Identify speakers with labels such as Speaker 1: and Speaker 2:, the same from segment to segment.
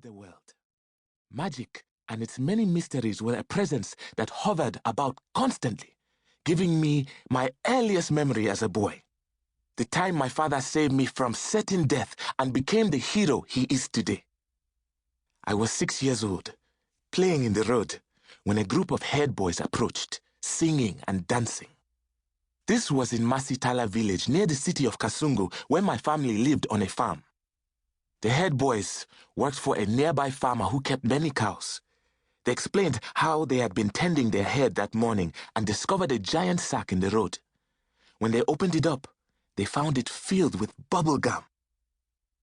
Speaker 1: the world. Magic and its many mysteries were a presence that hovered about constantly, giving me my earliest memory as a boy. The time my father saved me from certain death and became the hero he is today. I was 6 years old, playing in the road, when a group of head boys approached, singing and dancing. This was in Masitala village near the city of Kasungu, where my family lived on a farm. The head boys worked for a nearby farmer who kept many cows. They explained how they had been tending their herd that morning and discovered a giant sack in the road. When they opened it up, they found it filled with bubble gum.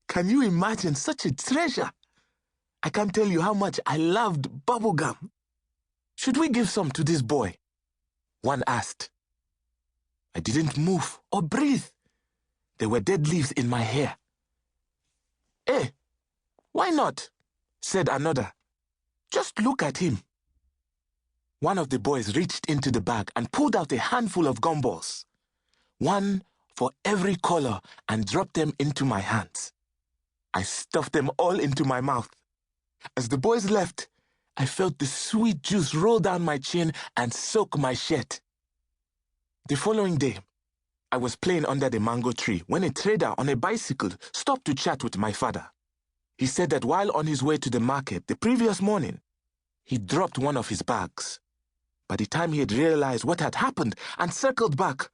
Speaker 1: Can you imagine such a treasure? I can't tell you how much I loved bubble gum. Should we give some to this boy? One asked. I didn't move or breathe. There were dead leaves in my hair. Eh, why not? Said another. Just look at him. One of the boys reached into the bag and pulled out a handful of gumballs, one for every color, and dropped them into my hands. I stuffed them all into my mouth. As the boys left, I felt the sweet juice roll down my chin and soak my shirt. The following day, I was playing under the mango tree when a trader on a bicycle stopped to chat with my father. He said that while on his way to the market the previous morning, he dropped one of his bags. By the time he had realized what had happened and circled back,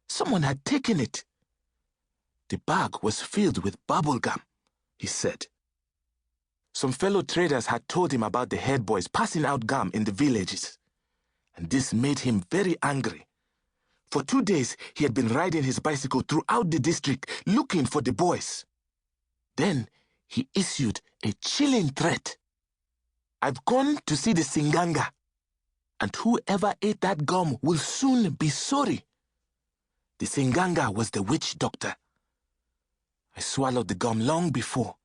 Speaker 1: someone had taken it. The bag was filled with bubble gum, he said. Some fellow traders had told him about the head boys passing out gum in the villages, and this made him very angry. For 2 days, he had been riding his bicycle throughout the district looking for the boys. Then he issued a chilling threat. I've gone to see the Singanga, and whoever ate that gum will soon be sorry. The Singanga was the witch doctor. I swallowed the gum long before.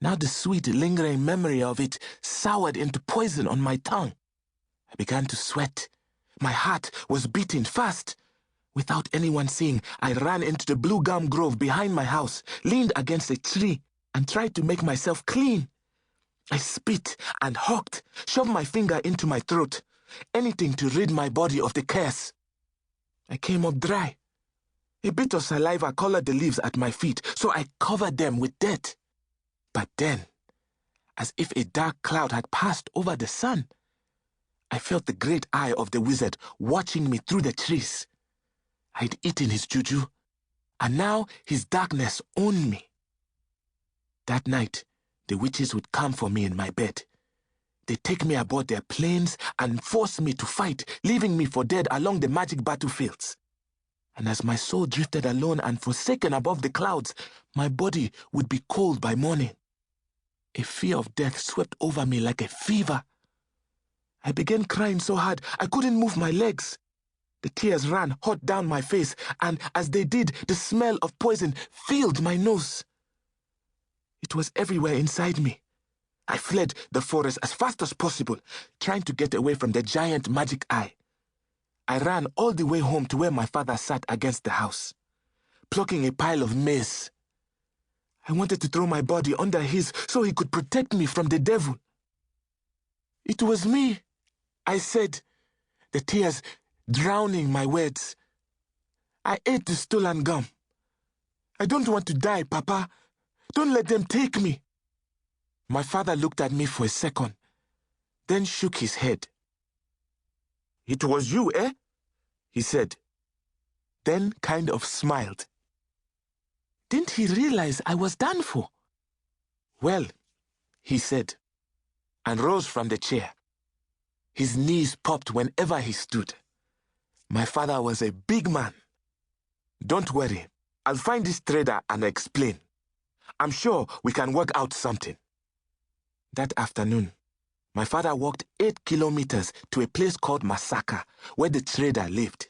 Speaker 1: Now the sweet, lingering memory of it soured into poison on my tongue. I began to sweat. My heart was beating fast. Without anyone seeing, I ran into the blue gum grove behind my house, leaned against a tree, and tried to make myself clean. I spit and hawked, shoved my finger into my throat, anything to rid my body of the curse. I came up dry. A bit of saliva colored the leaves at my feet, so I covered them with dirt. But then, as if a dark cloud had passed over the sun, I felt the great eye of the wizard watching me through the trees. I'd eaten his juju, and now his darkness owned me. That night, the witches would come for me in my bed. They'd take me aboard their planes and force me to fight, leaving me for dead along the magic battlefields. And as my soul drifted alone and forsaken above the clouds, my body would be cold by morning. A fear of death swept over me like a fever. I began crying so hard I couldn't move my legs. The tears ran hot down my face, and as they did, the smell of poison filled my nose. It was everywhere inside me. I fled the forest as fast as possible, trying to get away from the giant magic eye. I ran all the way home to where my father sat against the house, plucking a pile of maize. I wanted to throw my body under his so he could protect me from the devil. It was me, I said, the tears drowning my words. I ate the stolen gum. I don't want to die, Papa. Don't let them take me. My father looked at me for a second, then shook his head. It was you, eh? He said, then kind of smiled. Didn't he realize I was done for? Well, he said, and rose from the chair. His knees popped whenever he stood. My father was a big man. Don't worry, I'll find this trader and explain. I'm sure we can work out something. That afternoon, my father walked 8 kilometers to a place called Masaka, where the trader lived.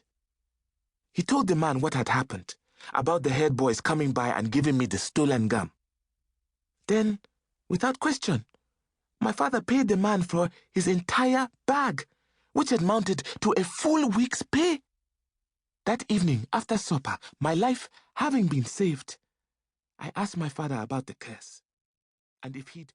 Speaker 1: He told the man what had happened, about the head boys coming by and giving me the stolen gum. Then, without question, my father paid the man for his entire bag, which had amounted to a full week's pay. That evening, after supper, my life having been saved, I asked my father about the curse, and if he'd